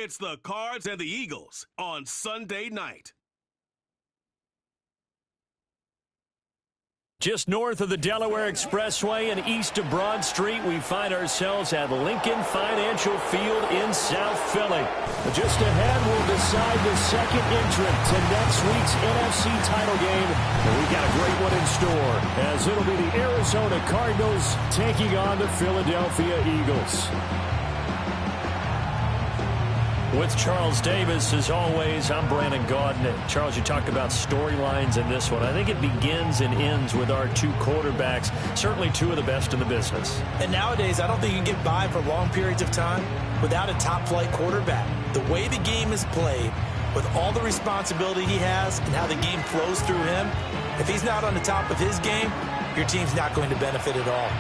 It's the Cards and the Eagles on Sunday night. Just north of the Delaware Expressway and east of Broad Street, we find ourselves at Lincoln Financial Field in South Philly. Just ahead, we'll decide the second entrant to next week's NFC title game. And we've got a great one in store, as it'll be the Arizona Cardinals taking on the Philadelphia Eagles. With Charles Davis, as always, I'm Brandon Gaudin. Charles, you talked about storylines in this one. I think it begins and ends with our two quarterbacks, certainly two of the best in the business. And nowadays, I don't think you can get by for long periods of time without a top-flight quarterback. The way the game is played, with all the responsibility he has and how the game flows through him, if he's not on the top of his game, your team's not going to benefit at all.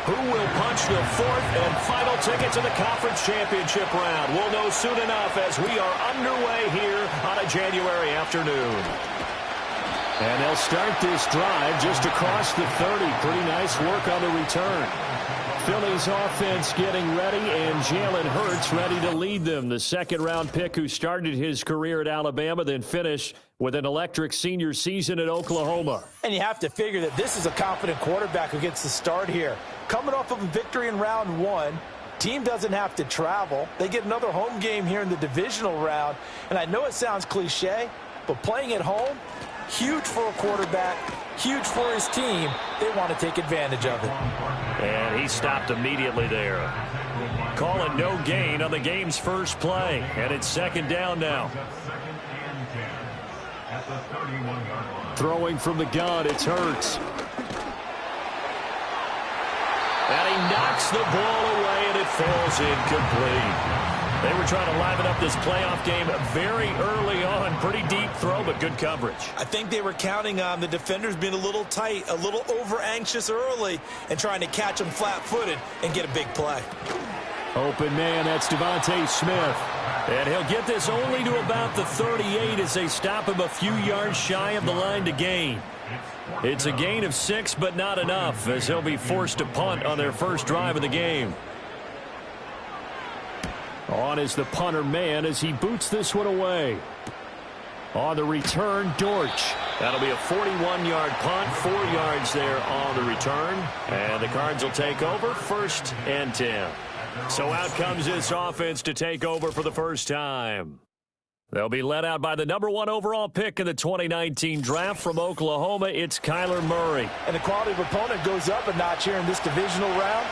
Who will punch the fourth and final ticket to the conference championship round? We'll know soon enough as we are underway here on a January afternoon. And they'll start this drive just across the 30. Pretty nice work on the return. Philly's offense getting ready, and Jalen Hurts ready to lead them. The second-round pick who started his career at Alabama, then finished with an electric senior season at Oklahoma. And you have to figure that this is a confident quarterback who gets the start here. Coming off of a victory in round one, team doesn't have to travel. They get another home game here in the divisional round. And I know it sounds cliche, but playing at home, huge for a quarterback, huge for his team. They want to take advantage of it. And he stopped immediately there. Calling no gain on the game's first play. And it's second down now. Throwing from the gun, it's Hurts. And he knocks the ball away, and it falls incomplete. They were trying to liven up this playoff game very early on. Pretty deep throw, but good coverage. I think they were counting on the defenders being a little tight, a little over-anxious early, and trying to catch them flat-footed and get a big play. Open man, that's Devontae Smith. And he'll get this only to about the 38 as they stop him a few yards shy of the line to gain. It's a gain of 6, but not enough, as he'll be forced to punt on their first drive of the game. On is the punter man as he boots this one away. On the return, Dortch. That'll be a 41-yard punt, 4 yards there on the return. And the Cards will take over, 1st and 10. So out comes this offense to take over for the first time. They'll be led out by the #1 overall pick in the 2019 draft from Oklahoma. It's Kyler Murray. And the quality of opponent goes up a notch here in this divisional round.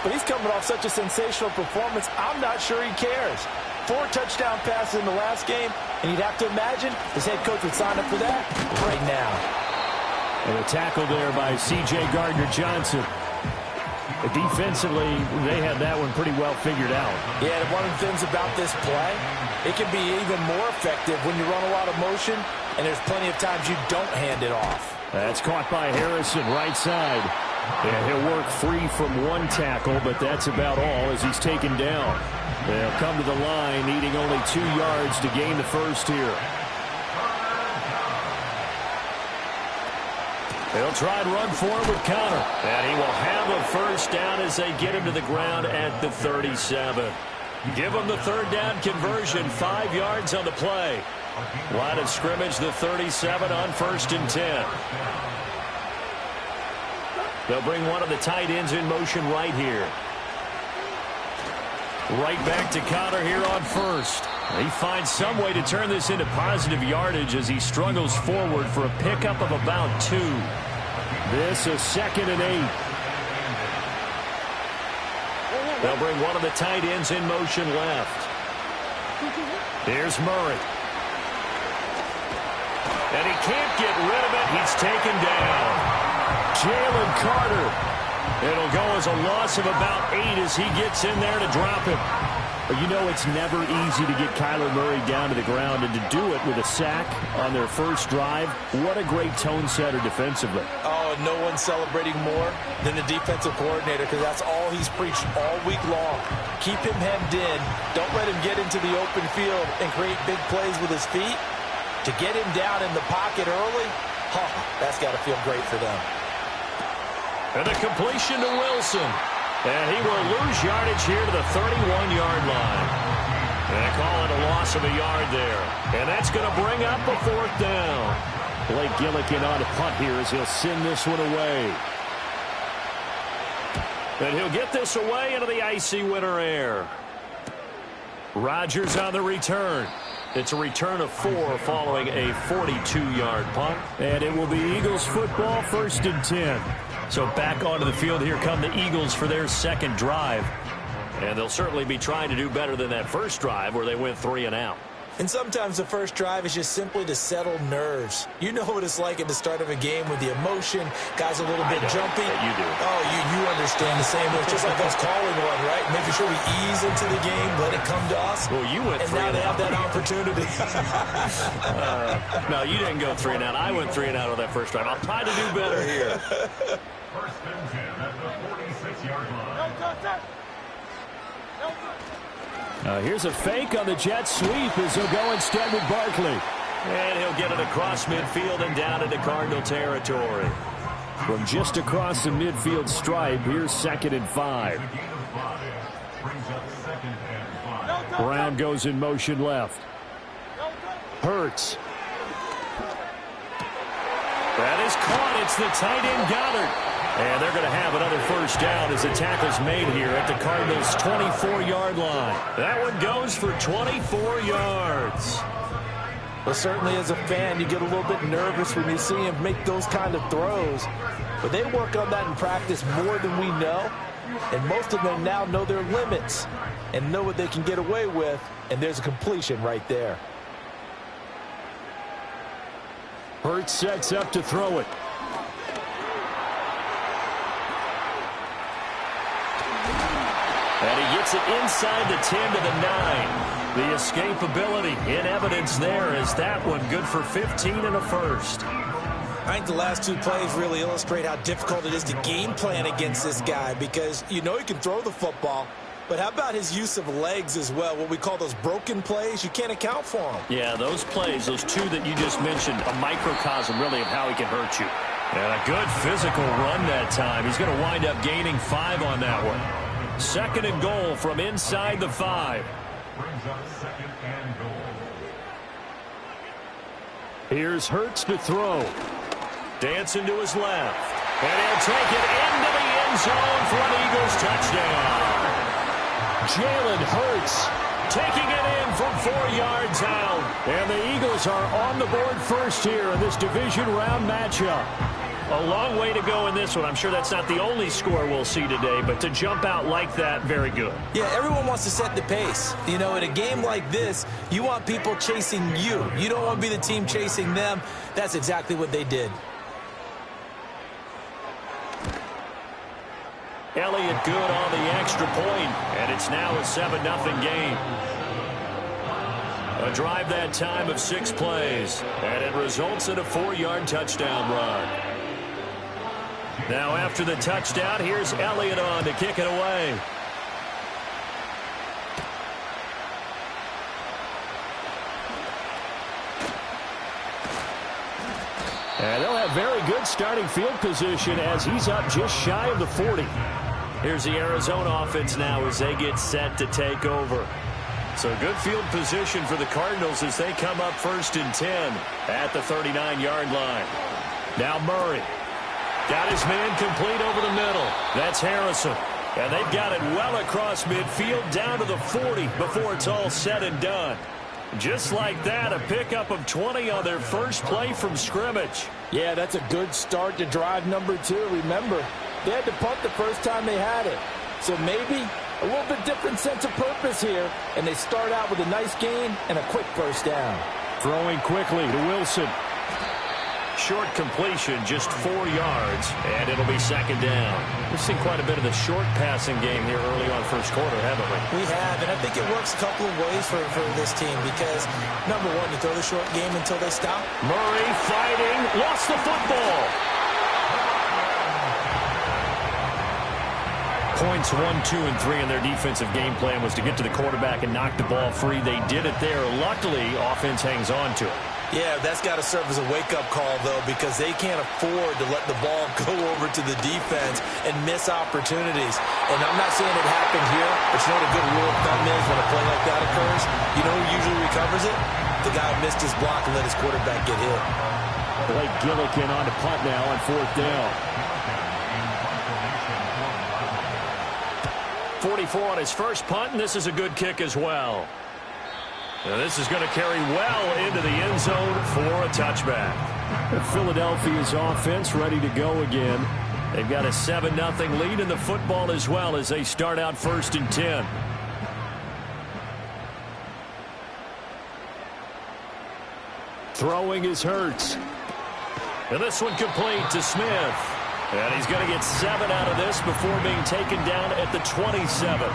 But he's coming off such a sensational performance, I'm not sure he cares. 4 touchdown passes in the last game, and you'd have to imagine his head coach would sign up for that right now. And a tackle there by C.J. Gardner-Johnson. Defensively, they had that one pretty well figured out. Yeah, one of the things about this play, it can be even more effective when you run a lot of motion, and there's plenty of times you don't hand it off. That's caught by Harrison, right side. And he'll work free from one tackle, but that's about all as he's taken down. They'll come to the line, needing only 2 yards to gain the first here. They'll try and run for him with Connor. And he will have a first down as they get him to the ground at the 37. Give him the third down conversion, 5 yards on the play. Line of scrimmage, the 37 on 1st and 10. They'll bring one of the tight ends in motion right here. Right back to Connor here on 1st. He finds some way to turn this into positive yardage as he struggles forward for a pickup of about 2. This is 2nd and 8. They'll bring one of the tight ends in motion left. Here's Murray. And he can't get rid of it. He's taken down. Jalen Carter. It'll go as a loss of about 8 as he gets in there to drop him. But you know it's never easy to get Kyler Murray down to the ground, and to do it with a sack on their first drive, what a great tone setter defensively. Oh, no one's celebrating more than the defensive coordinator, because that's all he's preached all week long. Keep him hemmed in. Don't let him get into the open field and create big plays with his feet. To get him down in the pocket early, that's got to feel great for them. And the completion to Wilson. And he will lose yardage here to the 31-yard line. And they call it a loss of a yard there. And that's going to bring up a 4th down. Blake Gillikin on a punt here as he'll send this one away. And he'll get this away into the icy winter air. Rodgers on the return. It's a return of 4 following a 42-yard punt. And it will be Eagles football, 1st and 10. So back onto the field, here come the Eagles for their second drive. And they'll certainly be trying to do better than that first drive where they went 3 and out. And sometimes the first drive is just simply to settle nerves. You know what it's like at the start of a game with the emotion, guys a little bit jumpy. You do. Oh, you understand the same way. It's just like us calling one, right? Making sure we ease into the game, let it come to us. Well, you went 3 and out. And now they have that opportunity. No, you didn't go 3 and out. I went 3 and out on that first drive. I'll try to do better here. 1st and 10 at the 46-yard line. Here's a fake on the jet sweep as he'll go instead with Barkley. And he'll get it across midfield and down into Cardinal territory. From just across the midfield stripe, here's 2nd and 5. Brown goes in motion left. Hurts. That is caught. It's the tight end Goddard. And they're going to have another 1st down as the tackle's made here at the Cardinals' 24-yard line. That one goes for 24 yards. Well, certainly as a fan, you get a little bit nervous when you see him make those kind of throws. But they work on that in practice more than we know. And most of them now know their limits and know what they can get away with. And there's a completion right there. Hurts sets up to throw it. And he gets it inside the 10 to the 9. The escapability in evidence there is that one good for 15 and a 1st. I think the last 2 plays really illustrate how difficult it is to game plan against this guy because you know he can throw the football, but how about his use of legs as well? What we call those broken plays, you can't account for them. Yeah, those plays, those 2 that you just mentioned, a microcosm really of how he can hurt you. And a good physical run that time. He's going to wind up gaining 5 on that one. 2nd and goal from inside the 5. Brings up 2nd and goal. Here's Hurts to throw. Dancing to his left. And he'll take it into the end zone for an Eagles touchdown. Jalen Hurts taking it in from 4 yards out. And the Eagles are on the board first here in this division round matchup. A long way to go in this one. I'm sure that's not the only score we'll see today, but to jump out like that, very good. Yeah, everyone wants to set the pace. You know, in a game like this, you want people chasing you. You don't want to be the team chasing them. That's exactly what they did. Elliott good on the extra point, and it's now a 7-0 game. A drive that time of 6 plays, and it results in a 4-yard touchdown run. Now after the touchdown, here's Elliott on to kick it away. And they'll have very good starting field position as he's up just shy of the 40. Here's the Arizona offense now as they get set to take over. So good field position for the Cardinals as they come up 1st and 10 at the 39-yard line. Now Murray. Got his man complete over the middle. That's Harrison. And they've got it well across midfield down to the 40 before it's all said and done. Just like that, a pickup of 20 on their first play from scrimmage. Yeah, that's a good start to drive number 2. Remember, they had to punt the first time they had it. So maybe a little bit different sense of purpose here. And they start out with a nice gain and a quick first down. Throwing quickly to Wilson. Short completion, just 4 yards, and it'll be 2nd down. We've seen quite a bit of the short passing game here early on first quarter, haven't we? We have, and I think it works a couple of ways for this team because, number 1, you throw the short game until they stop. Murray fighting, lost the football. Points 1, 2, and 3 in their defensive game plan was to get to the quarterback and knock the ball free. They did it there. Luckily, offense hangs on to it. Yeah, that's got to serve as a wake-up call, though, because they can't afford to let the ball go over to the defense and miss opportunities. And I'm not saying it happened here, but you know what a good rule of thumb is when a play like that occurs? You know who usually recovers it? The guy who missed his block and let his quarterback get hit. Blake Gillikin on to punt now on 4th down. 44 on his first punt, and this is a good kick as well. Now this is going to carry well into the end zone for a touchback. Philadelphia's offense ready to go again. They've got a 7-0 lead in the football as well as they start out 1st and 10. Throwing is Hurts. And this one complete to Smith. And he's going to get 7 out of this before being taken down at the 27.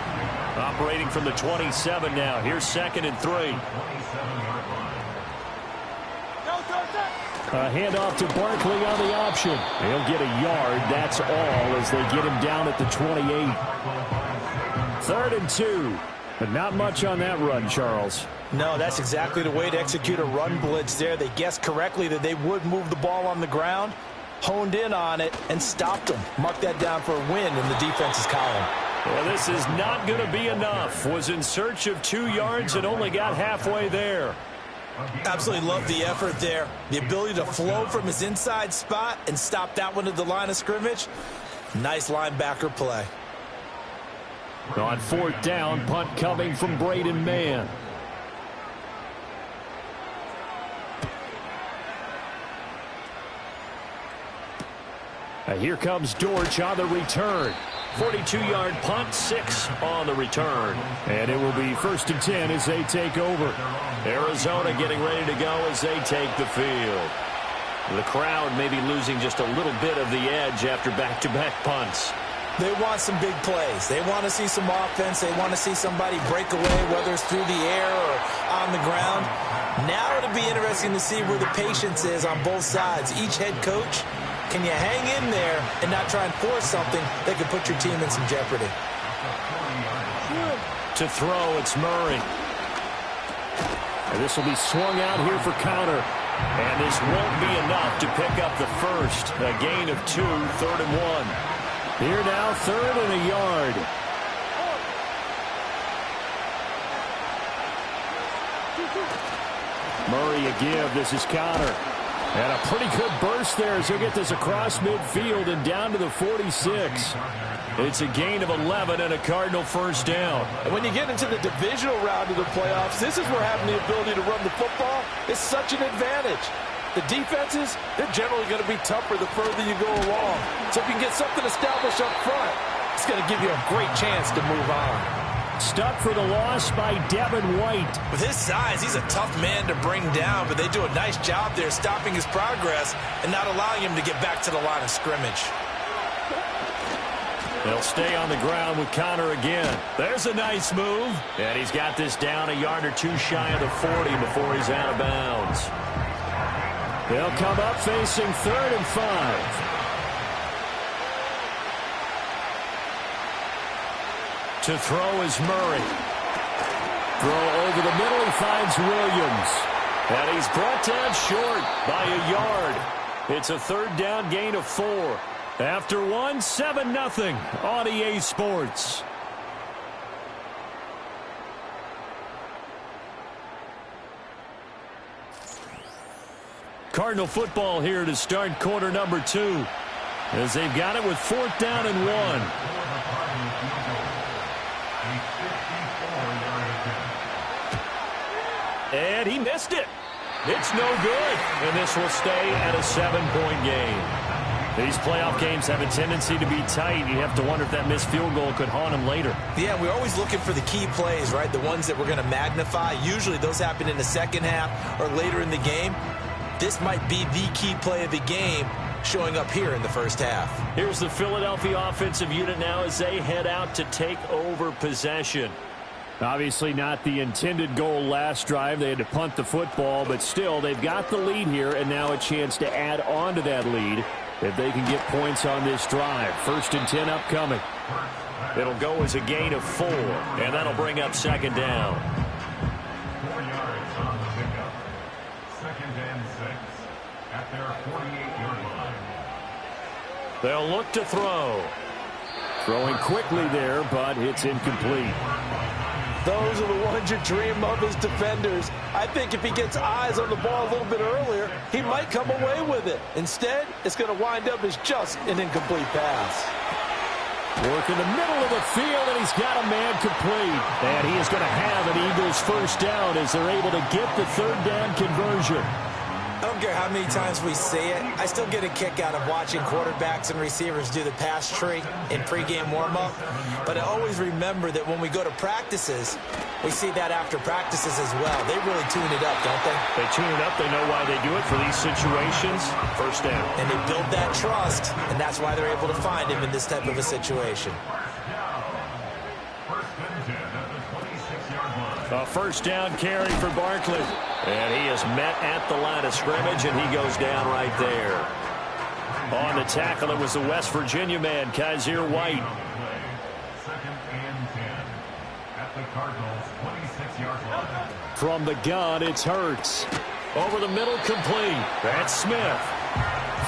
Operating from the 27 now. Here's 2nd and 3. A handoff to Barkley on the option. He'll get a yard. That's all as they get him down at the 28. 3rd and 2. But not much on that run, Charles. No, that's exactly the way to execute a run blitz there. They guessed correctly that they would move the ball on the ground, honed in on it, and stopped them. Mark that down for a win in the defense's column. Well, this is not going to be enough. Was in search of 2 yards and only got halfway there. Absolutely love the effort there. The ability to flow from his inside spot and stop that one at the line of scrimmage. Nice linebacker play. On 4th down, punt coming from Braden Mann. Here comes Dortch on the return. 42-yard punt, 6 on the return. And it will be 1st and 10 as they take over. Arizona getting ready to go as they take the field. The crowd may be losing just a little bit of the edge after back-to-back punts. They want some big plays. They want to see some offense. They want to see somebody break away, whether it's through the air or on the ground. Now it'll be interesting to see where the patience is on both sides. Each head coach, can you hang in there and not try and force something that could put your team in some jeopardy? To throw, it's Murray. And this will be swung out here for counter. And this won't be enough to pick up the first. A gain of 2, 3rd and 1. Here now, 3rd and a yard. Murray a give. This is counter. And a pretty good burst there as he'll get this across midfield and down to the 46. It's a gain of 11 and a Cardinal first down. And when you get into the divisional round of the playoffs, this is where having the ability to run the football is such an advantage. The defenses, they're generally going to be tougher the further you go along. So if you can get something established up front, it's going to give you a great chance to move on. Stuck for the loss by Devin White. With his size, he's a tough man to bring down, but they do a nice job there stopping his progress and not allowing him to get back to the line of scrimmage. They'll stay on the ground with Connor again. There's a nice move. And he's got this down a yard or 2 shy of the 40 before he's out of bounds. They'll come up facing 3rd and 5. To throw is Murray. Throw over the middle. He finds Williams. And he's brought down short by a yard. It's a 3rd down gain of 4. After 1, 7-0 on EA Sports. Cardinal football here to start quarter number 2. As they've got it with 4th down and 1. And he missed it. It's no good. And this will stay at a 7-point game. These playoff games have a tendency to be tight. You have to wonder if that missed field goal could haunt him later. Yeah, we're always looking for the key plays, right? The ones that we're going to magnify. Usually those happen in the second half or later in the game. This might be the key play of the game showing up here in the first half. Here's the Philadelphia offensive unit now as they head out to take over possession. Obviously not the intended goal last drive. They had to punt the football, but still they've got the lead here and now a chance to add on to that lead if they can get points on this drive. 1st and 10 upcoming. It'll go as a gain of 4, and that'll bring up 2nd down. 4 yards on the pickup. 2nd down. They'll look to throw. Throwing quickly there, but it's incomplete. Those are the ones you dream of as defenders. I think if he gets eyes on the ball a little bit earlier, he might come away with it. Instead, it's going to wind up as just an incomplete pass. Work in the middle of the field, and he's got a man complete. And he is going to have an Eagles first down as they're able to get the third down conversion. I don't care how many times we see it. I still get a kick out of watching quarterbacks and receivers do the pass tree in pregame warm-up. But I always remember that when we go to practices, we see that after practices as well. They really tune it up, don't they? They tune it up. They know why they do it for these situations. First down. And they build that trust, and that's why they're able to find him in this type of a situation. A first down carry for Barkley. And he is met at the line of scrimmage, and he goes down right there. On the tackle, it was the West Virginia man, Kaiser White. Second and 10 at the Cardinals' 26-yard line. From the gun, it's Hurts. Over the middle, complete. That's Smith.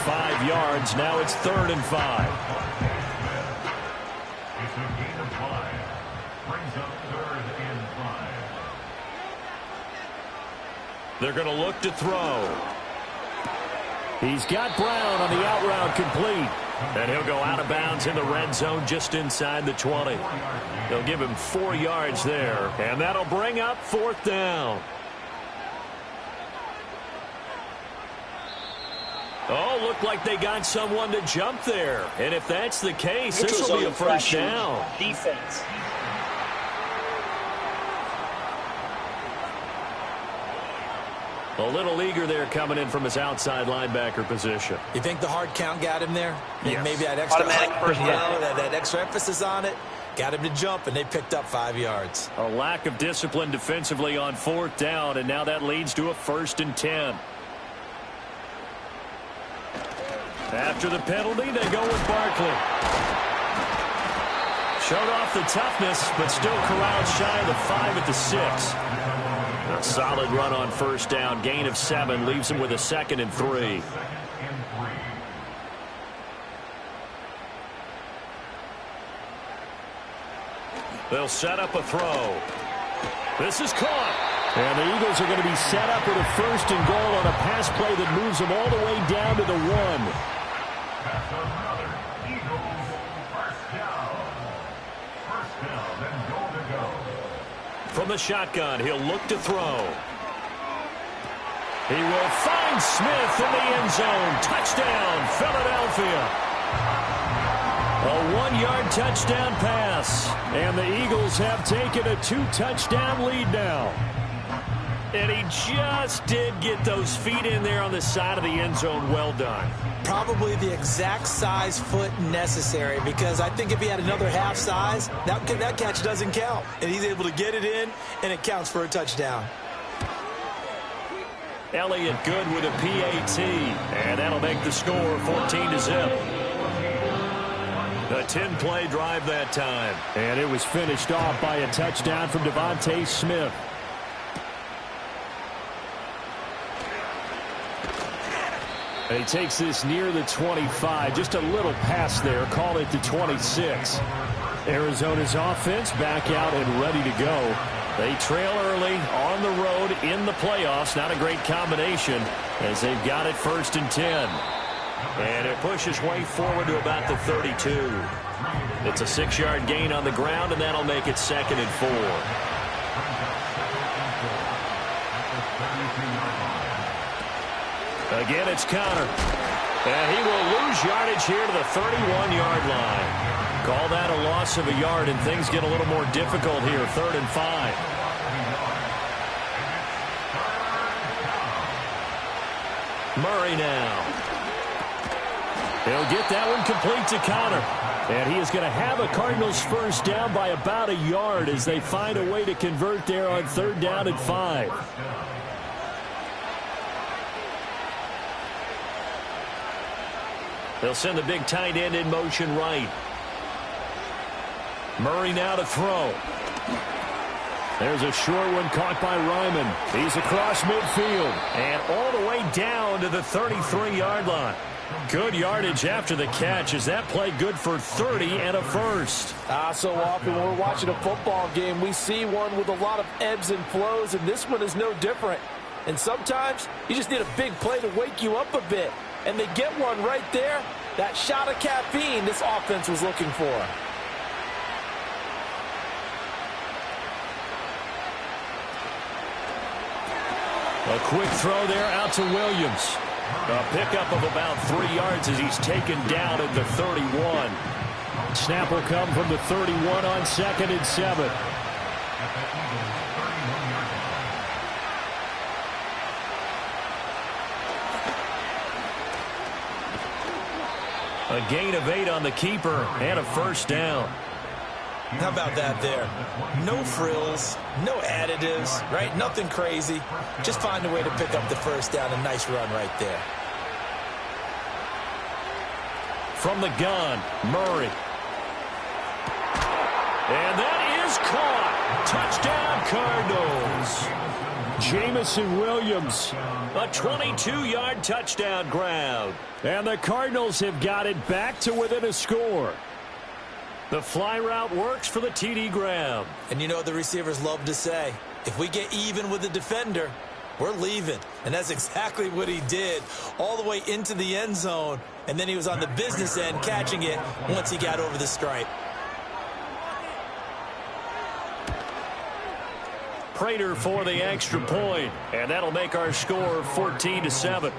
5 yards. Now it's 3rd and 5. It's a gain of 5. Brings up 3rd and 5. They're going to look to throw. He's got Brown on the out route complete. And he'll go out of bounds in the red zone just inside the 20. They'll give him 4 yards there. And that'll bring up 4th down. Oh, looked like they got someone to jump there. And if that's the case, this will be a first down. Defense. A little eager there coming in from his outside linebacker position. You think the hard count got him there? Yes. Maybe that extra, Automatic first down. that extra emphasis on it got him to jump, and they picked up 5 yards. A lack of discipline defensively on 4th down, and now that leads to a 1st and 10. After the penalty, they go with Barkley. Showed off the toughness, but still corralled shy of the 5 at the 6. A solid run on 1st down. Gain of 7 leaves him with a 2nd and 3. They'll set up a throw. This is caught. And the Eagles are going to be set up with a 1st and goal on a pass play that moves them all the way down to the 1. That's another Eagles first down. First down and goal to go. From the shotgun, he'll look to throw. He will find Smith in the end zone. Touchdown, Philadelphia. A 1-yard touchdown pass. And the Eagles have taken a 2-touchdown lead now. And he just did get those feet in there on the side of the end zone. Well done. Probably the exact size foot necessary, because I think if he had another half size, that catch doesn't count. And he's able to get it in, and it counts for a touchdown. Elliott good with a PAT. And that'll make the score 14-0. A 10-play drive that time. And it was finished off by a touchdown from Devontae Smith. And he takes this near the 25. Just a little pass there. Call it the 26. Arizona's offense back out and ready to go. They trail early on the road in the playoffs. Not a great combination as they've got it 1st and 10. And it pushes way forward to about the 32. It's a 6-yard gain on the ground, and that'll make it 2nd and 4. Again, it's Connor. And he will lose yardage here to the 31-yard line. Call that a loss of a yard, and things get a little more difficult here. 3rd and 5. Murray now. He'll get that one complete to Connor. And he is going to have a Cardinals first down by about a yard as they find a way to convert there on 3rd down and 5. They'll send the big tight end in motion right. Murray now to throw. There's a short one caught by Ryman. He's across midfield. And all the way down to the 33-yard line. Good yardage after the catch. Is that play good for 30 and a first? So often when we're watching a football game, we see one with a lot of ebbs and flows, and this one is no different. And sometimes you just need a big play to wake you up a bit. And they get one right there. That shot of caffeine this offense was looking for. A quick throw there out to Williams. A pickup of about 3 yards as he's taken down at the 31. Snap will come from the 31 on 2nd and 7. A gain of 8 on the keeper and a first down. How about that there? No frills, no additives, right? Nothing crazy. Just find a way to pick up the first down. A nice run right there. From the gun, Murray. And that is caught. Touchdown, Cardinals. Jamison Williams. A 22-yard touchdown grab. And the Cardinals have got it back to within a score. The fly route works for the TD grab. And you know what the receivers love to say? If we get even with the defender, we're leaving. And that's exactly what he did, all the way into the end zone. And then he was on the business end catching it once he got over the stripe. Prater for the extra point. And that'll make our score 14-7.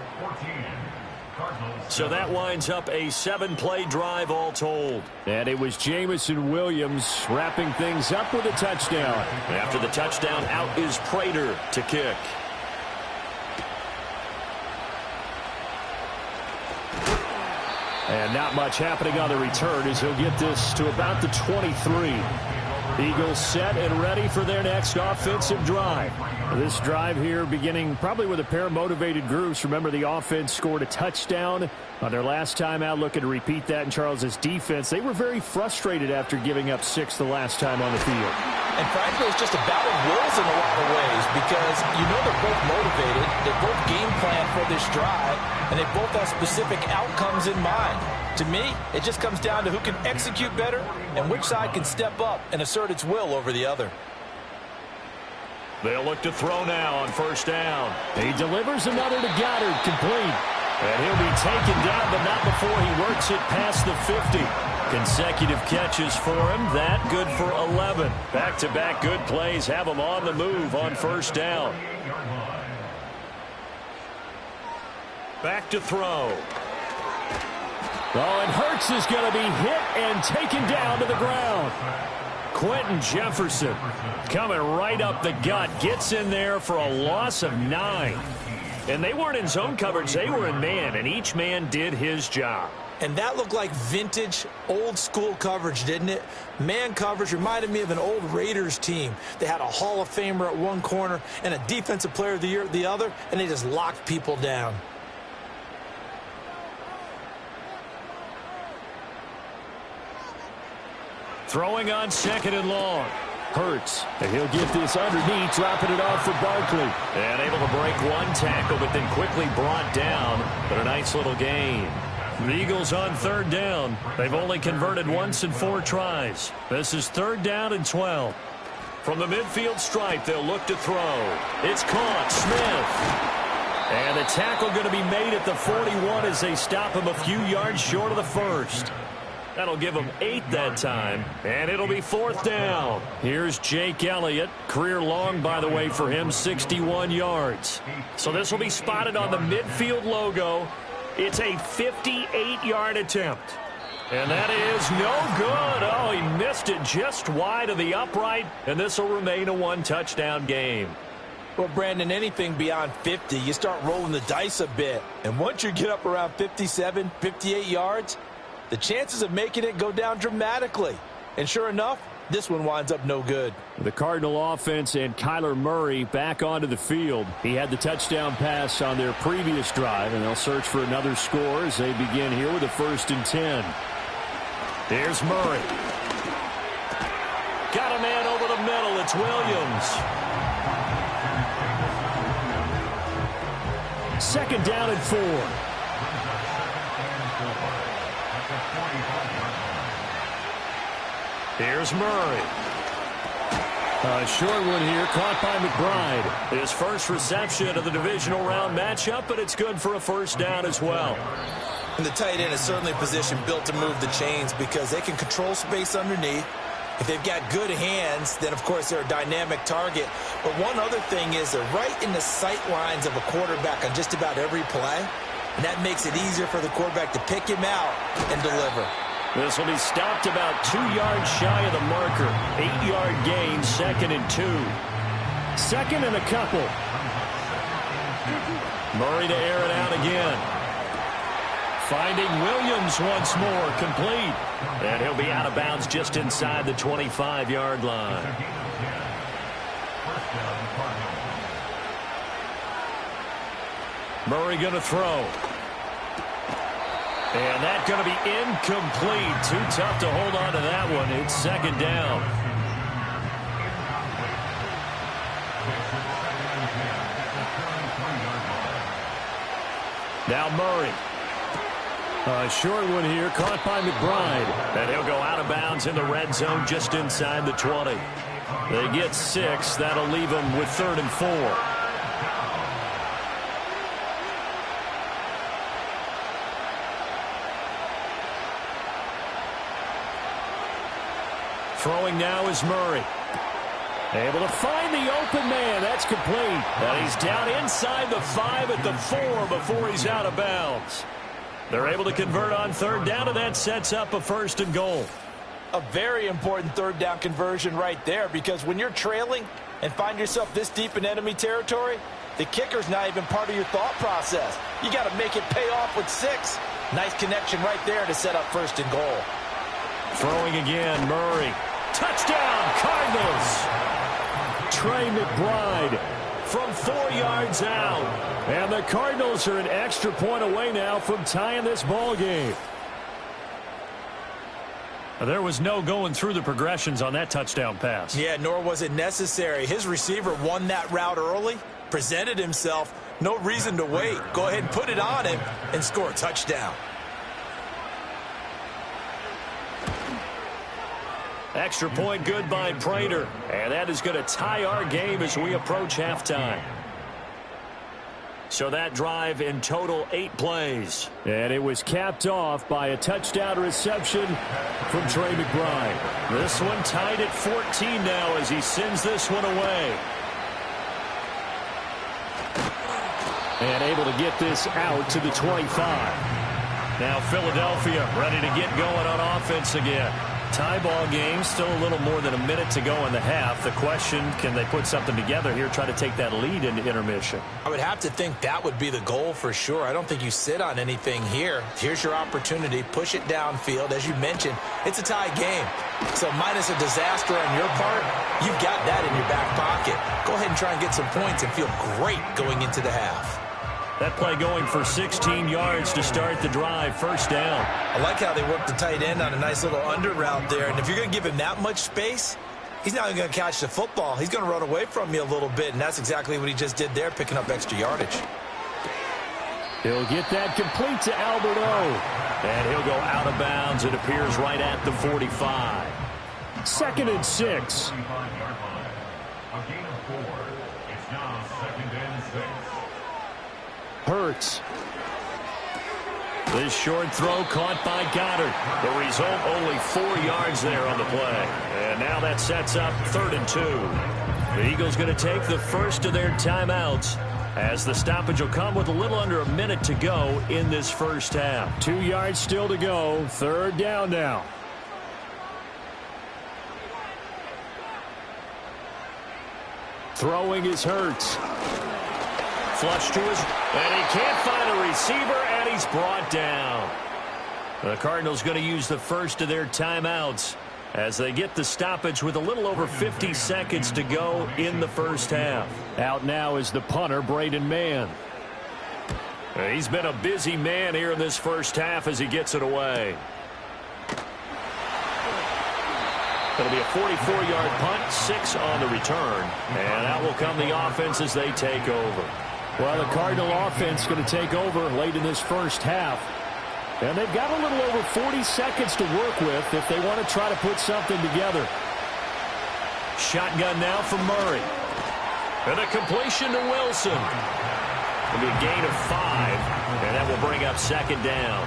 So that winds up a 7-play drive all told. And it was Jamison Williams wrapping things up with a touchdown. After the touchdown, out is Prater to kick. And not much happening on the return as he'll get this to about the 23. Eagles set and ready for their next offensive drive. This drive here beginning probably with a pair of motivated groups. Remember, the offense scored a touchdown on their last time out, looking to repeat that in Charles's defense. They were very frustrated after giving up 6 the last time on the field. And frankly, it's just a battle of wills in a lot of ways because you know they're both motivated. They both game plan for this drive, and they both have specific outcomes in mind. To me, it just comes down to who can execute better and which side can step up and assert its will over the other. They'll look to throw now on first down. He delivers another to Goddard, complete. And he'll be taken down, but not before he works it past the 50. Consecutive catches for him. That good for 11. Back-to-back good plays have him on the move on first down. Back to throw. Oh, and Hurts is going to be hit and taken down to the ground. Quentin Jefferson coming right up the gut. Gets in there for a loss of 9. And they weren't in zone coverage. They were in man, and each man did his job. And that looked like vintage, old-school coverage, didn't it? Man coverage reminded me of an old Raiders team. They had a Hall of Famer at one corner and a Defensive Player of the Year at the other, and they just locked people down. Throwing on second and long. Hurts, and he'll get this underneath, dropping it off for Barkley. And able to break one tackle, but then quickly brought down. But a nice little gain. The Eagles on third down. They've only converted once in 4 tries. This is 3rd down and 12. From the midfield stripe, they'll look to throw. It's caught. Smith. And the tackle going to be made at the 41 as they stop him a few yards short of the first. That'll give him 8 that time, and it'll be 4th down. Here's Jake Elliott. Career long, by the way, for him, 61 yards. So this will be spotted on the midfield logo. It's a 58-yard attempt. And that is no good. Oh, he missed it just wide of the upright, and this will remain a 1-touchdown game. Well, Brandon, anything beyond 50, you start rolling the dice a bit. And once you get up around 57, 58 yards, the chances of making it go down dramatically. And sure enough, this one winds up no good. The Cardinal offense and Kyler Murray back onto the field. He had the touchdown pass on their previous drive, and they'll search for another score as they begin here with a 1st and 10. Here's Murray. Got a man over the middle. It's Williams. 2nd down and 4. Here's Murray. A short one here, caught by McBride. His first reception of the divisional round matchup, but it's good for a first down as well. And the tight end is certainly a position built to move the chains because they can control space underneath. If they've got good hands, then, of course, they're a dynamic target. But one other thing is they're right in the sight lines of a quarterback on just about every play, and that makes it easier for the quarterback to pick him out and deliver. This will be stopped about 2 yards shy of the marker. 8-yard gain, 2nd and 2. 2nd and a couple. Murray to air it out again. Finding Williams once more, complete. And he'll be out of bounds just inside the 25-yard line. Murray going to throw. And that's going to be incomplete. Too tough to hold on to that one. It's 2nd down. Now Murray. A short one here, caught by McBride. And he'll go out of bounds in the red zone just inside the 20. They get 6. That'll leave them with 3rd and 4. Throwing now is Murray. Able to find the open man. That's complete. And he's down inside the 5 at the 4 before he's out of bounds. They're able to convert on 3rd down, and that sets up a 1st and goal. A very important 3rd down conversion right there, because when you're trailing and find yourself this deep in enemy territory, the kicker's not even part of your thought process. You got to make it pay off with 6. Nice connection right there to set up 1st and goal. Throwing again, Murray. Touchdown, Cardinals. Trey McBride from 4 yards out. And the Cardinals are an extra point away now from tying this ball game. There was no going through the progressions on that touchdown pass. Yeah, nor was it necessary. His receiver won that route early, presented himself. No reason to wait. Go ahead and put it on him and score a touchdown. Extra point good by Prater. And that is going to tie our game as we approach halftime. So that drive in total 8 plays. And it was capped off by a touchdown reception from Trey McBride. This one tied at 14 now as he sends this one away. And able to get this out to the 25. Now Philadelphia ready to get going on offense again. Tie ball game, still a little more than a minute to go in the half. The question, can they put something together here, try to take that lead into intermission? I would have to think that would be the goal for sure. I don't think you sit on anything here. Here's your opportunity. Push it downfield. As you mentioned, it's a tie game. So minus a disaster on your part, you've got that in your back pocket. Go ahead and try and get some points and feel great going into the half. That play going for 16 yards to start the drive. 1st down. I like how they worked the tight end on a nice little under route there. And if you're going to give him that much space, he's not even going to catch the football. He's going to run away from you a little bit, and that's exactly what he just did there, picking up extra yardage. He'll get that complete to Alberto. And he'll go out of bounds. It appears right at the 45. 2nd and 6. Hurts. This short throw caught by Goddard. The result, only 4 yards there on the play. And now that sets up 3rd and 2. The Eagles going to take the first of their timeouts as the stoppage will come with a little under a minute to go in this first half. 2 yards still to go. 3rd down now. Throwing is Hurts. Flush to his, and he can't find a receiver, and he's brought down. The Cardinals going to use the first of their timeouts as they get the stoppage with a little over 50 seconds to go in the first half. Out now is the punter, Braden Mann. He's been a busy man here in this first half as he gets it away. It'll be a 44-yard punt, 6 on the return, and out will come the offense as they take over. Well, the Cardinal offense going to take over late in this first half. And they've got a little over 40 seconds to work with if they want to try to put something together. Shotgun now for Murray. And a completion to Wilson. It'll be a gain of 5, and that will bring up second down.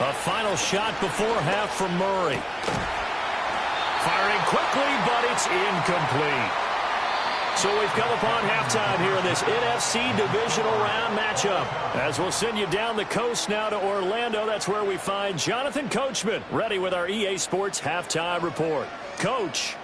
A final shot before half from Murray. Firing quickly, but it's incomplete. So we've come upon halftime here in this NFC divisional round matchup. As we'll send you down the coast now to Orlando, that's where we find Jonathan Coachman, ready with our EA Sports halftime report. Coach.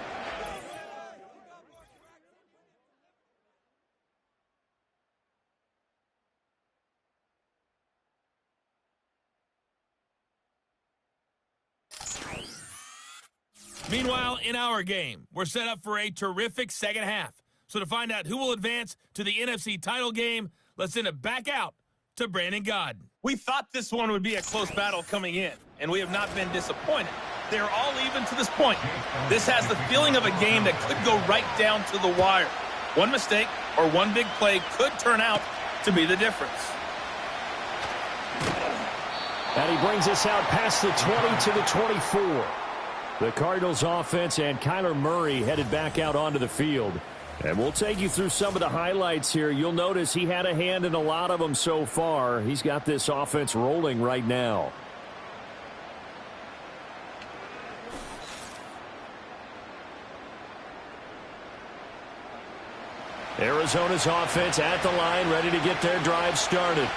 Meanwhile, in our game, we're set up for a terrific second half. So to find out who will advance to the NFC title game, let's send it back out to Brandon Gaudin. We thought this one would be a close battle coming in, and we have not been disappointed. They're all even to this point. This has the feeling of a game that could go right down to the wire. One mistake or one big play could turn out to be the difference. And he brings us out past the 20 to the 24. The Cardinals offense and Kyler Murray headed back out onto the field. And we'll take you through some of the highlights here. You'll notice he had a hand in a lot of them so far. He's got this offense rolling right now. Arizona's offense at the line, ready to get their drive started.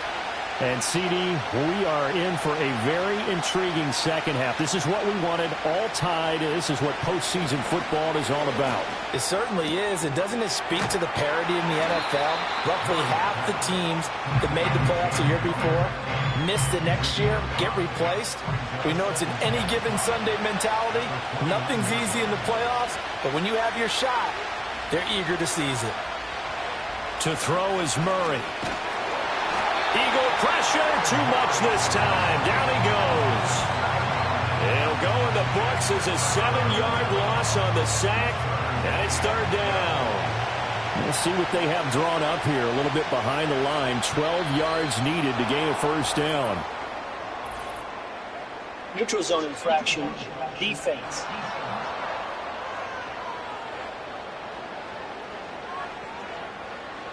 And, CD, we are in for a very intriguing second half. This is what we wanted, all tied. This is what postseason football is all about. It certainly is. And doesn't it speak to the parity in the NFL? Roughly half the teams that made the playoffs the year before miss the next year, get replaced. We know it's an any given Sunday mentality. Nothing's easy in the playoffs, but when you have your shot, they're eager to seize it. To throw is Murray. Eagle pressure, too much this time. Down he goes. It'll go in the books as a 7-yard loss on the sack, and it's third down. We'll see what they have drawn up here, a little bit behind the line. 12 yards needed to gain a first down. Neutral zone infraction, defense.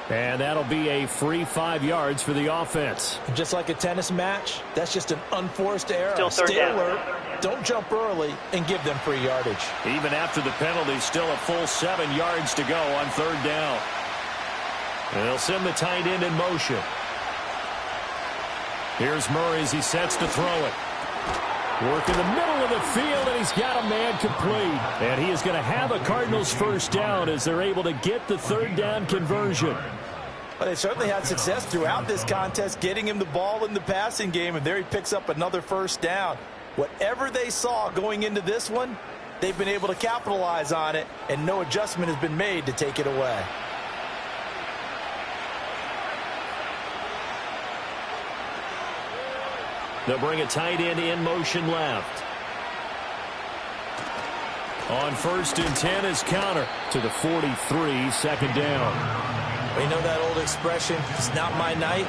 And that'll be a free 5 yards for the offense. Just like a tennis match, that's just an unforced error. Still third Stay down. alert, don't jump early, and give them free yardage. Even after the penalty, still a full 7 yards to go on third down. And they'll send the tight end in motion. Here's Murray as he sets to throw it. Work in the middle of the field, and he's got a man complete. And he is going to have a Cardinals first down as they're able to get the third down conversion. Well, they certainly had success throughout this contest, getting him the ball in the passing game, and there he picks up another first down. Whatever they saw going into this one, they've been able to capitalize on it, and no adjustment has been made to take it away. They'll bring a tight end in motion left. On 1st and 10 is counter to the 43, second down. We know that old expression, it's not my night.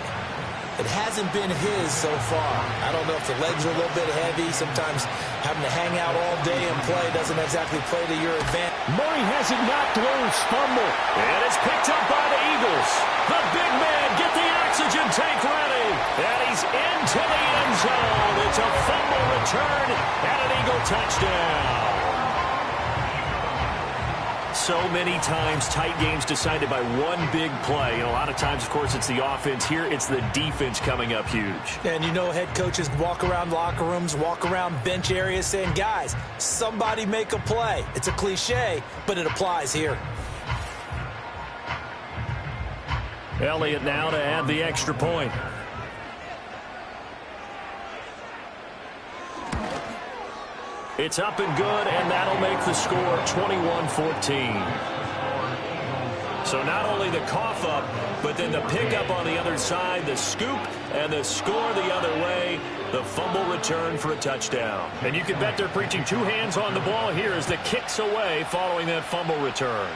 It hasn't been his so far. I don't know if the legs are a little bit heavy. Sometimes having to hang out all day and play doesn't exactly play to your advantage. Murray has it knocked loose, fumble. And it's picked up by the Eagles. The big man, get the oxygen tank ready. And he's into the end zone. It's a fumble return and an Eagle touchdown. So many times tight games decided by one big play. And a lot of times, of course, it's the offense. Here, it's the defense coming up huge. And you know head coaches walk around locker rooms, walk around bench areas saying, guys, somebody make a play. It's a cliche, but it applies here. Elliott now to add the extra point. It's up and good, and that'll make the score 21-14. So not only the cough up, but then the pickup on the other side, the scoop, and the score the other way, the fumble return for a touchdown. And you can bet they're preaching two hands on the ball here as the kick's away following that fumble return.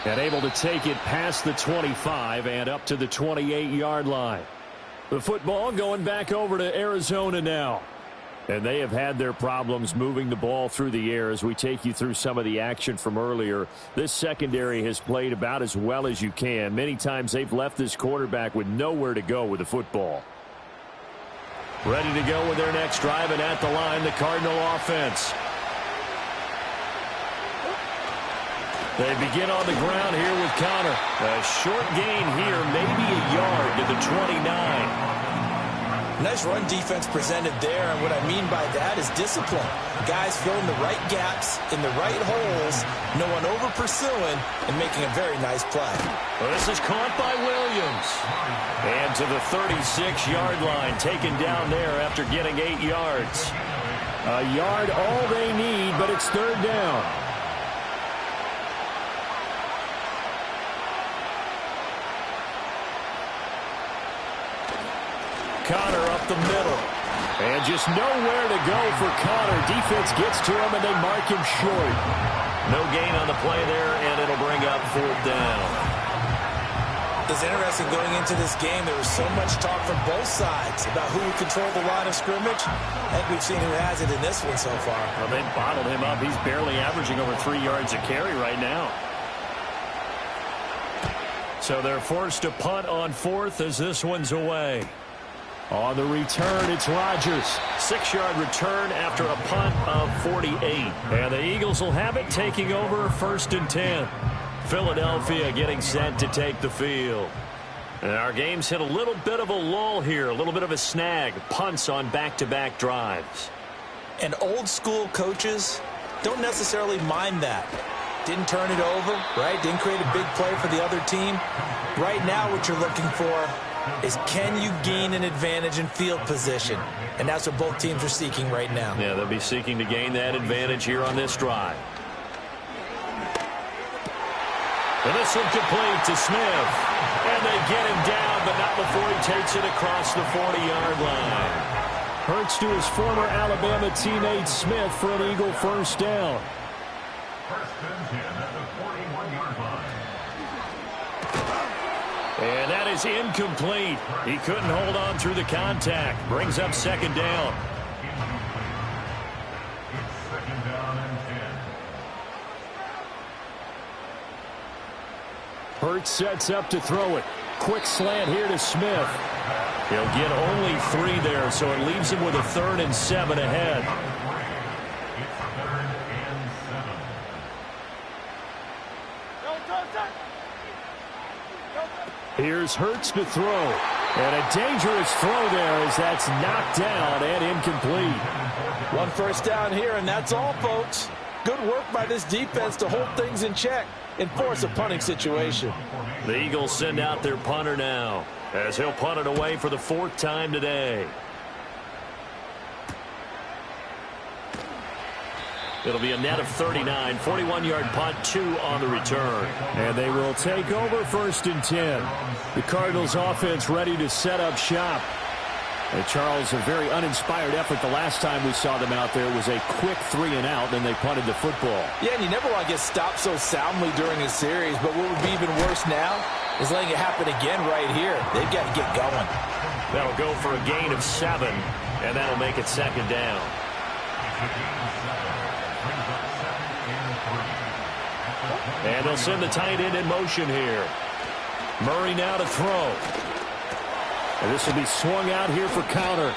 And able to take it past the 25 and up to the 28-yard line. The football going back over to Arizona now. And they have had their problems moving the ball through the air as we take you through some of the action from earlier. This secondary has played about as well as you can. Many times they've left this quarterback with nowhere to go with the football. Ready to go with their next drive, and at the line, the Cardinal offense. They begin on the ground here with Connor. A short gain here, maybe a yard to the 29. Nice run defense presented there, and what I mean by that is discipline. Guys filling the right gaps in the right holes, no one over-pursuing, and making a very nice play. Well, this is caught by Williams. And to the 36-yard line, taken down there after getting 8 yards. A yard all they need, but it's third down. Connor up the middle. And just nowhere to go for Connor. Defense gets to him, and they mark him short. No gain on the play there, and it'll bring up fourth down. It's interesting going into this game. There was so much talk from both sides about who would control the line of scrimmage. I think we've seen who has it in this one so far. Well, they bottled him up. He's barely averaging over 3 yards a carry right now. So they're forced to punt on fourth as this one's away. On the return, it's Rodgers. 6-yard return after a punt of 48. And the Eagles will have it, taking over first and 10. Philadelphia getting set to take the field. And our game's hit a little bit of a lull here, a little bit of a snag. Punts on back-to-back drives. And old-school coaches don't necessarily mind that. Didn't turn it over, right? Didn't create a big play for the other team. Right now what you're looking for is, can you gain an advantage in field position? And that's what both teams are seeking right now. Yeah, they'll be seeking to gain that advantage here on this drive. And this one complete to Smith. And they get him down, but not before he takes it across the 40-yard line. Hurts to his former Alabama teammate Smith for an Eagle first down. First and 10 at the 41-yard line. And that is incomplete. He couldn't hold on through the contact. Brings up second down. It's second down and 10. Hurts sets up to throw it. Quick slant here to Smith. He'll get only 3 there, so it leaves him with a 3rd and 7 ahead. It's 3rd and 7. Here's Hurts to throw. And a dangerous throw there as that's knocked down and incomplete. One first down here, and that's all, folks. Good work by this defense to hold things in check and force a punting situation. The Eagles send out their punter now as he'll punt it away for the 4th time today. It'll be a net of 39, 41-yard punt, 2 on the return. And they will take over first and 10. The Cardinals offense ready to set up shop. And Charles, a very uninspired effort the last time we saw them out there. It was a quick 3-and-out, then they punted the football. Yeah, and you never want to get stopped so soundly during a series, but what would be even worse now is letting it happen again right here. They've got to get going. That'll go for a gain of 7, and that'll make it second down. And they'll send the tight end in motion here. Murray now to throw. And this will be swung out here for counter.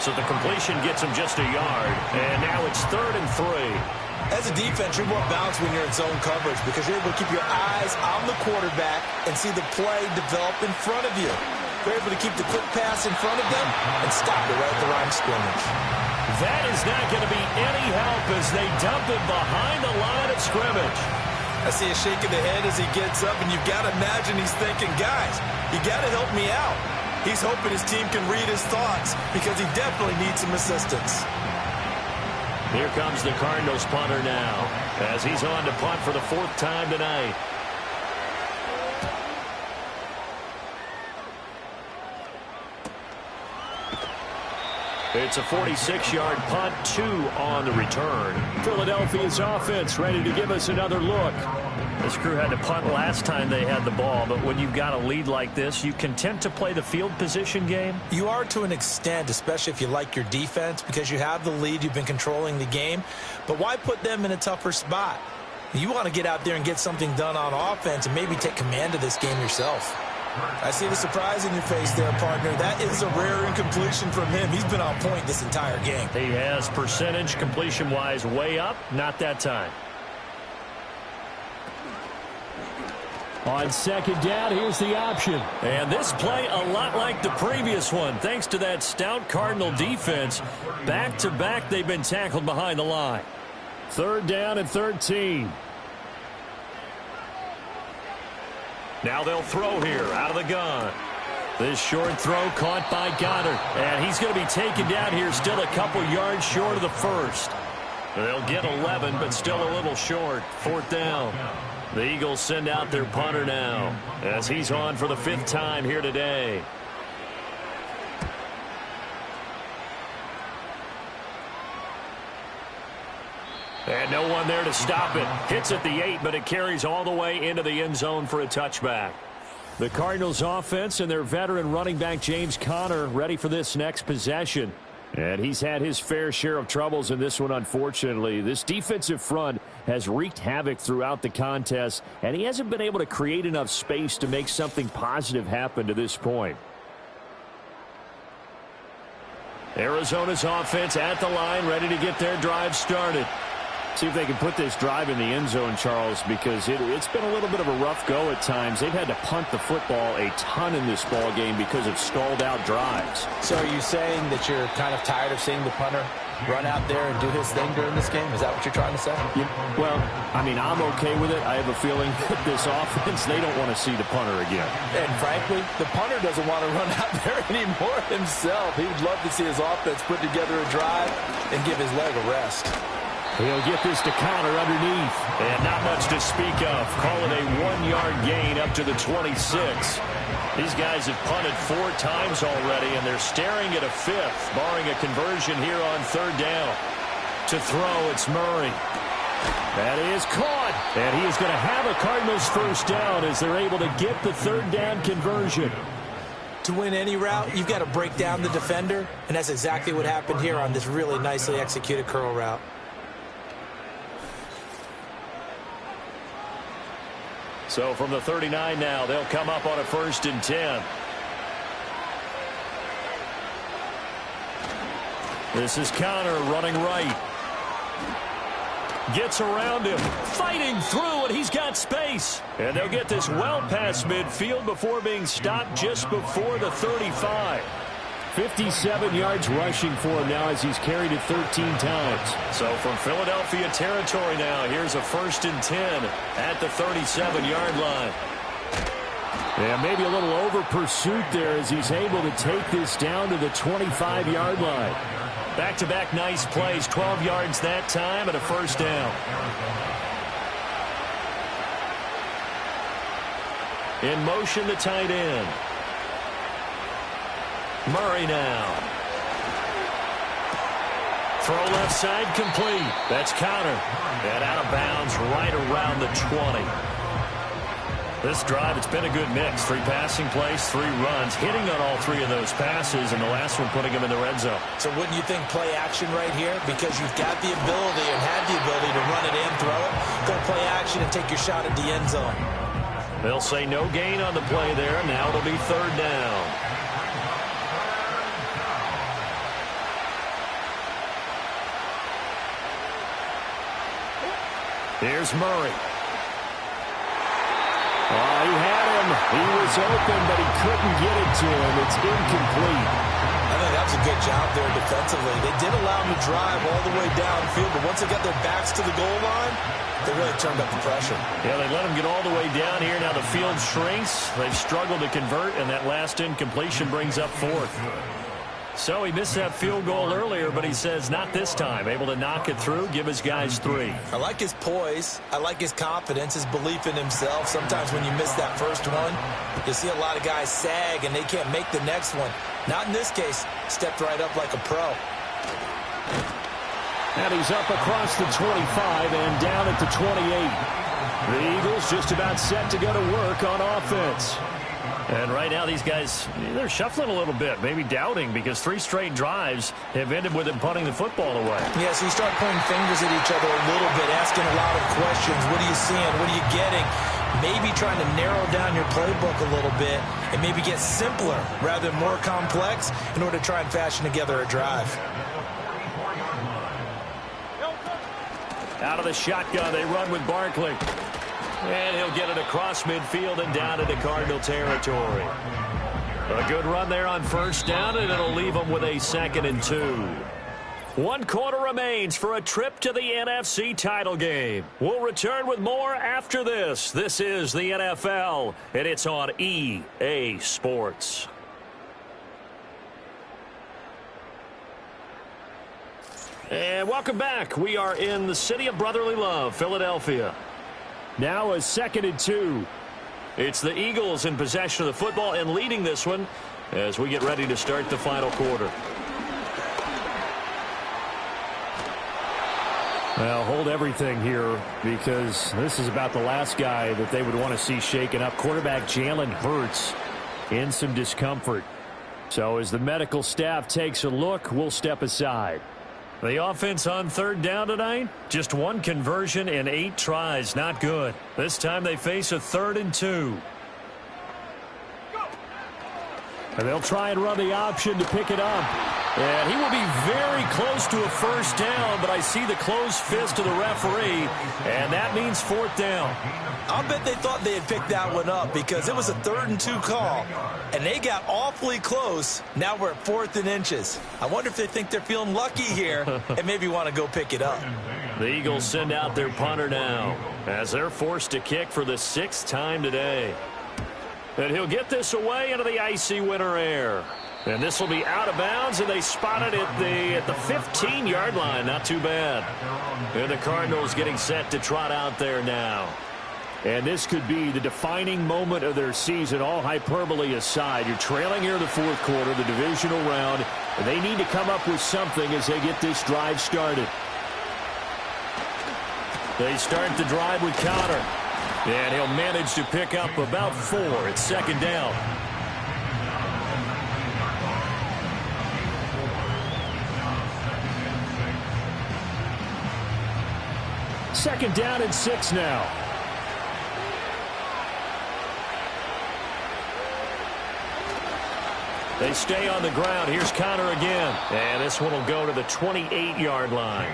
So the completion gets him just a yard. And now it's 3rd and 3. As a defense, you're more balanced when you're in zone coverage because you're able to keep your eyes on the quarterback and see the play develop in front of you. You're able to keep the quick pass in front of them and stop it right at the line of scrimmage. That is not going to be any help as they dump it behind the line of scrimmage. I see a shake of the head as he gets up, and you've got to imagine he's thinking, guys, you got to help me out. He's hoping his team can read his thoughts because he definitely needs some assistance. Here comes the Cardinals punter now as he's on to punt for the 4th time tonight. It's a 46-yard punt, 2 on the return. Philadelphia's offense ready to give us another look. This crew had to punt last time they had the ball, but when you've got a lead like this, you content to play the field position game? You are to an extent, especially if you like your defense, because you have the lead, you've been controlling the game. But why put them in a tougher spot? You want to get out there and get something done on offense and maybe take command of this game yourself. I see the surprise in your face there, partner. That is a rare incompletion from him. He's been on point this entire game. He has percentage completion-wise way up. Not that time. On second down, here's the option. And this play a lot like the previous one. Thanks to that stout Cardinal defense, back-to-back they've been tackled behind the line. 3rd down and 13. Now they'll throw here out of the gun. This short throw caught by Goddard. And he's going to be taken down here still a couple yards short of the first. They'll get 11, but still a little short. 4th down. The Eagles send out their punter now as he's on for the 5th time here today. And no one there to stop it. Hits at the 8, but it carries all the way into the end zone for a touchback. The Cardinals offense and their veteran running back James Conner ready for this next possession. And he's had his fair share of troubles in this one, unfortunately. This defensive front has wreaked havoc throughout the contest, and he hasn't been able to create enough space to make something positive happen to this point. Arizona's offense at the line, ready to get their drive started. See if they can put this drive in the end zone, Charles, because it's been a little bit of a rough go at times. They've had to punt the football a ton in this ball game because of stalled-out drives. So are you saying that you're kind of tired of seeing the punter run out there and do his thing during this game? Is that what you're trying to say? Yeah, well, I mean, I'm okay with it. I have a feeling that this offense, they don't want to see the punter again. And frankly, the punter doesn't want to run out there anymore himself. He would love to see his offense put together a drive and give his leg a rest. He'll get this to Conner underneath. And not much to speak of. Call it a 1-yard gain up to the 26. These guys have punted 4 times already, and they're staring at a 5th, barring a conversion here on 3rd down. To throw, it's Murray. That is caught. And he is going to have a Cardinals 1st down as they're able to get the 3rd down conversion. To win any route, you've got to break down the defender, and that's exactly what happened here on this really nicely executed curl route. So from the 39 now, they'll come up on a 1st and 10. This is Conner running right. Gets around him, fighting through, and he's got space. And they'll get this well past midfield before being stopped just before the 35. 57 yards rushing for him now as he's carried it 13 times. So from Philadelphia territory now, here's a 1st and 10 at the 37-yard line. Yeah, maybe a little over pursuit there as he's able to take this down to the 25-yard line. Back-to-back nice plays, 12 yards that time and a 1st down. In motion, the tight end. Murray now. Throw left side complete. That's Conner. And out of bounds right around the 20. This drive, it's been a good mix. 3 passing plays, 3 runs, hitting on all 3 of those passes, and the last one putting him in the red zone. So wouldn't you think play action right here? Because you've got the ability and had the ability to run it in, throw it, go play action and take your shot at the end zone. They'll say no gain on the play there. Now it'll be 3rd down. Here's Murray. Oh, he had him. He was open, but he couldn't get it to him. It's incomplete. I think that was a good job there defensively. They did allow him to drive all the way downfield, but once they got their backs to the goal line, they really turned up the pressure. Yeah, they let him get all the way down here. Now the field shrinks. They've struggled to convert, and that last incompletion brings up 4th. So he missed that field goal earlier, but he says not this time. Able to knock it through, give his guys 3. I like his poise. I like his confidence, his belief in himself. Sometimes when you miss that first one, you see a lot of guys sag and they can't make the next one. Not in this case. Stepped right up like a pro. And he's up across the 25 and down at the 28. The Eagles just about set to go to work on offense. And right now these guys, they're shuffling a little bit, maybe doubting, because 3 straight drives have ended with them punting the football away. Yeah, so you start pointing fingers at each other a little bit, asking a lot of questions. What are you seeing? What are you getting? Maybe trying to narrow down your playbook a little bit and maybe get simpler rather than more complex in order to try and fashion together a drive. Out of the shotgun, they run with Barkley. And he'll get it across midfield and down into Cardinal territory. A good run there on first down, and it'll leave them with a 2nd and 2. 1 quarter remains for a trip to the NFC title game. We'll return with more after this. This is the NFL, and it's on EA Sports. And welcome back. We are in the city of brotherly love, Philadelphia. Now a 2nd and 2. It's the Eagles in possession of the football and leading this one as we get ready to start the final quarter. Well, hold everything here because this is about the last guy that they would want to see shaken up. Quarterback Jalen Hurts in some discomfort. So as the medical staff takes a look, we'll step aside. The offense on 3rd down tonight, just 1 conversion and 8 tries. Not good. This time they face a 3rd and 2. And they'll try and run the option to pick it up. And he will be very close to a first down, but I see the closed fist of the referee, and that means 4th down. I'll bet they thought they had picked that one up because it was a 3rd and 2 call, and they got awfully close. Now we're at 4th and inches. I wonder if they think they're feeling lucky here and maybe want to go pick it up. The Eagles send out their punter now as they're forced to kick for the 6th time today. And he'll get this away into the icy winter air. And this will be out of bounds, and they spot it at the 15-yard line. Not too bad. And the Cardinals getting set to trot out there now. And this could be the defining moment of their season, all hyperbole aside. You're trailing here in the 4th quarter, the divisional round, and they need to come up with something as they get this drive started. They start the drive with Connor. And he'll manage to pick up about 4. It's 2nd down. Second down and 6 now. They stay on the ground. Here's Connor again. And this one will go to the 28-yard line.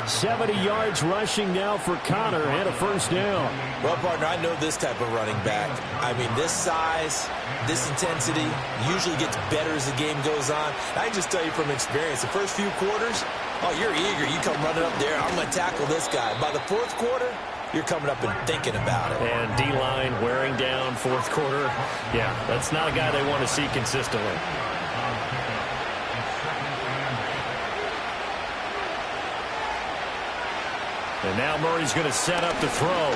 70 yards rushing now for Connor and a first down. Well, partner, I know this type of running back. I mean, this size, this intensity usually gets better as the game goes on. I can just tell you from experience, the first few quarters, oh, you're eager. You come running up there. I'm going to tackle this guy. By the 4th quarter, you're coming up and thinking about it. And D-line wearing down 4th quarter. Yeah, that's not a guy they want to see consistently. And now Murray's going to set up the throw.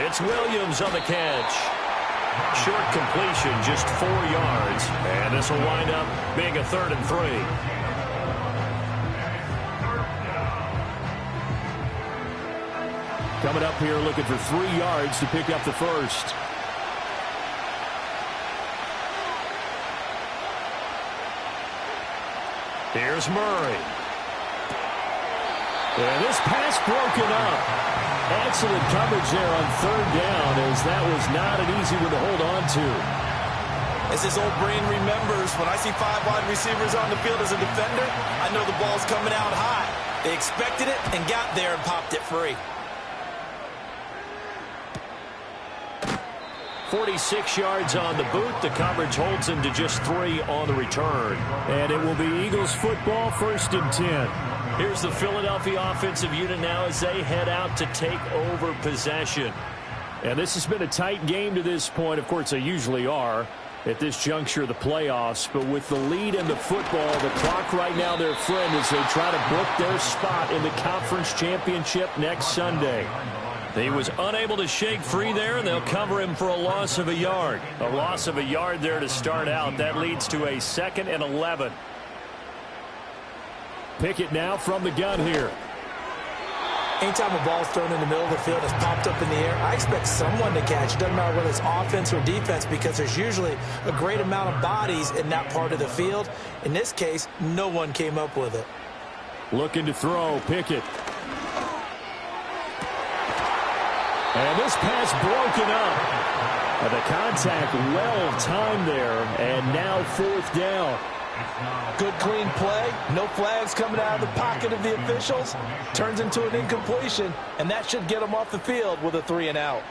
It's Williams on the catch. Short completion, just 4 yards. And this will wind up being a 3rd and 3. Coming up here looking for 3 yards to pick up the first. Here's Murray. And this pass broken up. Excellent coverage there on 3rd down, as that was not an easy one to hold on to. As his old brain remembers, when I see 5 wide receivers on the field as a defender, I know the ball's coming out high. They expected it and got there and popped it free. 46 yards on the boot. The coverage holds him to just 3 on the return. And it will be Eagles football, 1st and 10. Here's the Philadelphia offensive unit now as they head out to take over possession. And this has been a tight game to this point. Of course, they usually are. at this juncture of the playoffs. But with the lead in the football, the clock right now their friend as they try to book their spot in the conference championship next Sunday. He was unable to shake free there, and they'll cover him for a loss of a yard. A loss of a yard there to start out. That leads to a 2nd and 11. Pickett now from the gun here. Anytime a ball's thrown in the middle of the field and it's popped up in the air, I expect someone to catch. Doesn't matter whether it's offense or defense, because there's usually a great amount of bodies in that part of the field. In this case, no one came up with it. Looking to throw, Pickett. And this pass broken up. And the contact well timed there, and now 4th down. Good clean play. No flags coming out of the pocket of the officials. Turns into an incompletion, and that should get him off the field with a 3 and out.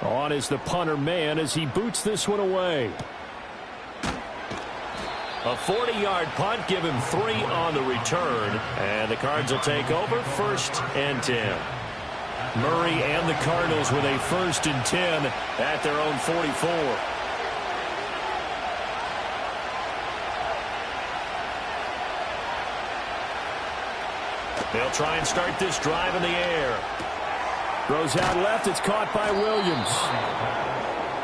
On is the punter man as he boots this one away. A 40-yard punt, give him 3 on the return. And the Cards will take over 1st and 10. Murray and the Cardinals with a 1st and 10 at their own 44. They'll try and start this drive in the air. Throws out left. It's caught by Williams.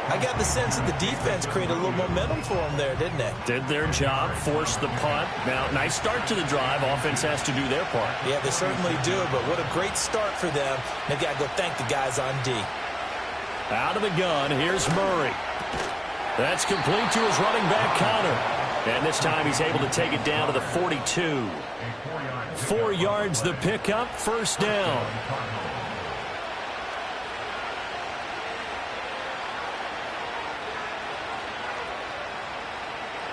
I got the sense that the defense created a little momentum for them there, didn't they? Did their job, forced the punt. Now, nice start to the drive. Offense has to do their part. Yeah, they certainly do, but what a great start for them. They've got to go thank the guys on D. Out of the gun, here's Murray. That's complete to his running back, Connor. And this time he's able to take it down to the 42. 4 yards the pickup, 1st down.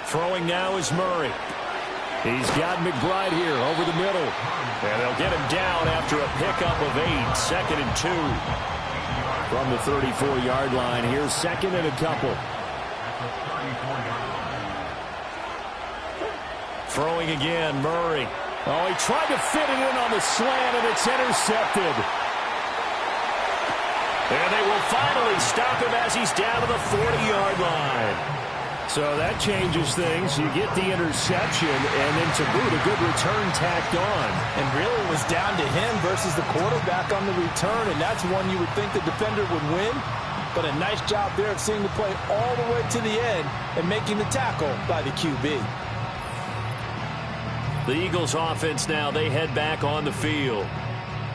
Throwing now is Murray. He's got McBride here over the middle. And they'll get him down after a pickup of 8. 2nd and 2. From the 34-yard line, here's 2nd and a couple. Throwing again, Murray. Oh, he tried to fit it in on the slant, and it's intercepted. And they will finally stop him as he's down to the 40-yard line. So that changes things. You get the interception, and then to boot, a good return tacked on. And really it was down to him versus the quarterback on the return, and that's one you would think the defender would win. But a nice job there of seeing the play all the way to the end and making the tackle by the QB. The Eagles offense now, they head back on the field.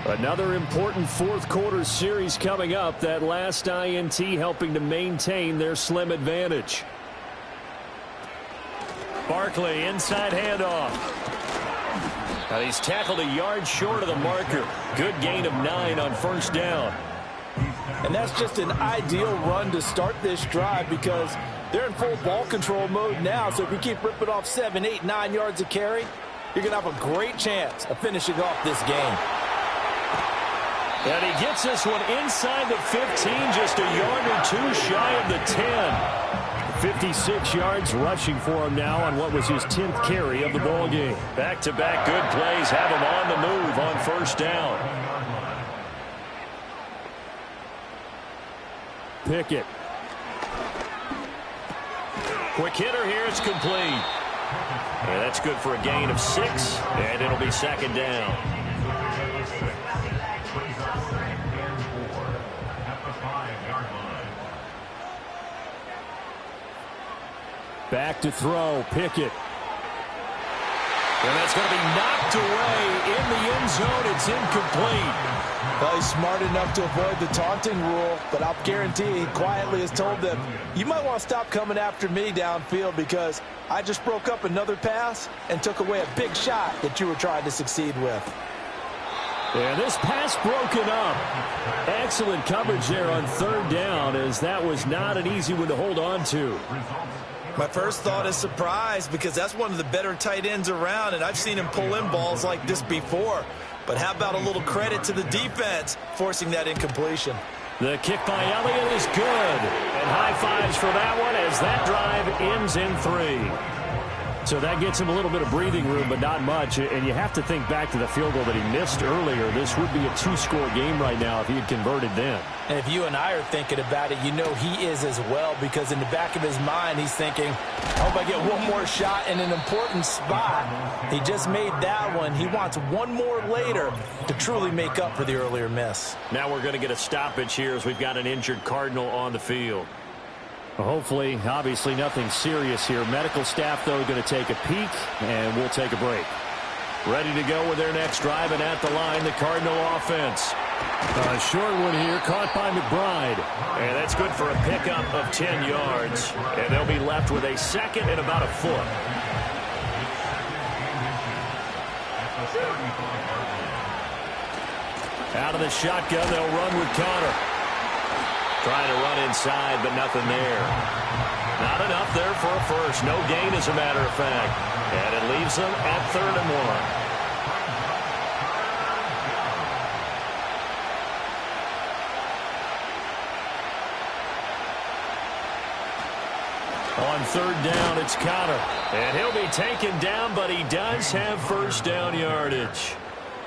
Another important 4th quarter series coming up. That last INT helping to maintain their slim advantage. Barkley, inside handoff. Now he's tackled a yard short of the marker. Good gain of 9 on 1st down. And that's just an ideal run to start this drive because they're in full ball control mode now. So if you keep ripping off 7, 8, 9 yards of carry, you're going to have a great chance of finishing off this game. And he gets this one inside the 15, just a yard or 2 shy of the 10. 56 yards rushing for him now on what was his 10th carry of the ball game. Back-to-back good plays have him on the move on 1st down. Pickett. Quick hitter here, it's complete. And that's good for a gain of 6, and it'll be 2nd down. Back to throw, Pickett. And that's going to be knocked away in the end zone. It's incomplete. Well, he's smart enough to avoid the taunting rule, but I'll guarantee he quietly has told them, you might want to stop coming after me downfield because I just broke up another pass and took away a big shot that you were trying to succeed with. And this pass broken up. Excellent coverage there on 3rd down, as that was not an easy one to hold on to. My first thought is surprise because that's one of the better tight ends around, and I've seen him pull in balls like this before. But how about a little credit to the defense forcing that incompletion? The kick by Elliott is good. And high fives for that one as that drive ends in 3. So that gets him a little bit of breathing room, but not much. And you have to think back to the field goal that he missed earlier. This would be a 2-score game right now if he had converted then. And if you and I are thinking about it, you know he is as well, because in the back of his mind, he's thinking, I hope I get one more shot in an important spot. He just made that one. He wants one more later to truly make up for the earlier miss. Now we're going to get a stoppage here as we've got an injured Cardinal on the field. Well, hopefully, obviously nothing serious here. Medical staff, though, going to take a peek, and we'll take a break. Ready to go with their next drive, and at the line, the Cardinal offense. A short one here, caught by McBride. And that's good for a pickup of 10 yards. And they'll be left with a second and about a foot. Out of the shotgun, they'll run with Connor. Trying to run inside, but nothing there. Not enough there for a first. No gain, as a matter of fact. And it leaves them at 3rd and 1. On 3rd down, it's Connor. And he'll be taken down, but he does have first down yardage.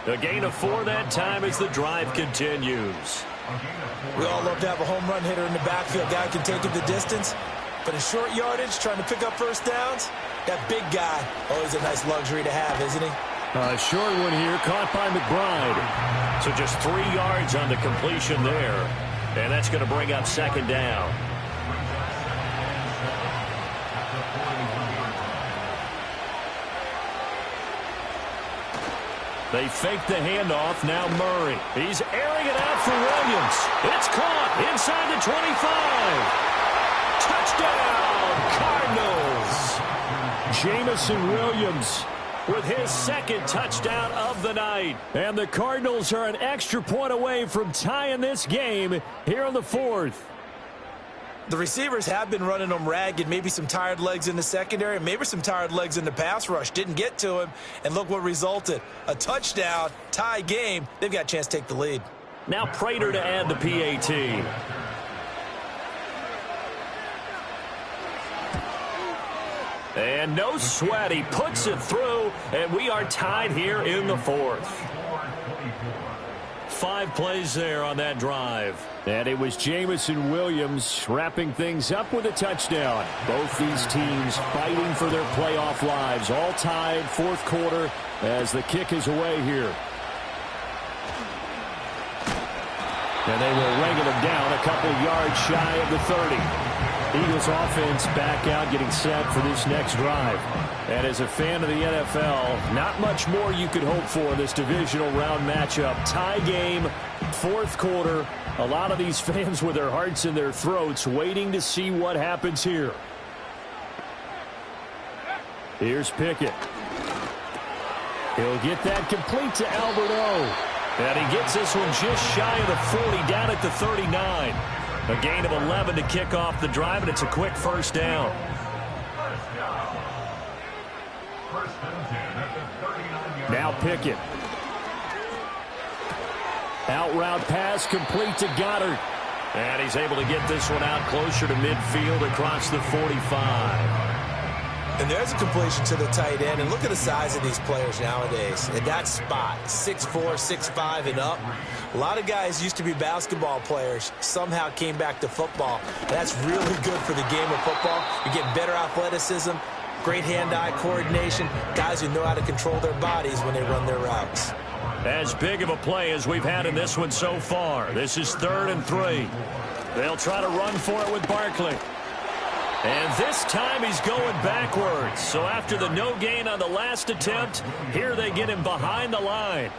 A gain of 4 that time as the drive continues. We all love to have a home run hitter in the backfield. Guy can take it the distance. But in short yardage, trying to pick up first downs, that big guy, always a nice luxury to have, isn't he? A short one here, caught by McBride. So just 3 yards on the completion there. And that's going to bring up 2nd down. They fake the handoff. Now Murray. He's airing it out for Williams. It's caught inside the 25. Touchdown, Cardinals. Jamison Williams with his 2nd touchdown of the night. And the Cardinals are an extra point away from tying this game here in the 4th. The receivers have been running them ragged. Maybe some tired legs in the secondary, maybe some tired legs in the pass rush. Didn't get to him, and look what resulted. A touchdown, tie game. They've got a chance to take the lead. Now Prater to add the PAT. And no sweat. He puts it through, and we are tied here in the 4th. 5 plays there on that drive. And it was Jamison Williams wrapping things up with a touchdown. Both these teams fighting for their playoff lives. All tied, 4th quarter, as the kick is away here. And they will wrangle him down a couple yards shy of the 30. Eagles offense back out, getting set for this next drive. And as a fan of the NFL, not much more you could hope for in this divisional round matchup. Tie game, 4th quarter. A lot of these fans with their hearts in their throats waiting to see what happens here. Here's Pickett. He'll get that complete to Alberto. And he gets this one just shy of the 40, down at the 39. A gain of 11 to kick off the drive, and it's a quick first down. Now Pickett. Out route pass complete to Goddard. And he's able to get this one out closer to midfield across the 45. And there's a completion to the tight end. And look at the size of these players nowadays. At that spot, 6'4", 6'5", and up. A lot of guys used to be basketball players, somehow came back to football. That's really good for the game of football. You get better athleticism, great hand-eye coordination, guys who know how to control their bodies when they run their routes. As big of a play as we've had in this one so far. This is 3rd and 3. They'll try to run for it with Barkley. And this time he's going backwards. So after the no gain on the last attempt, here they get him behind the line.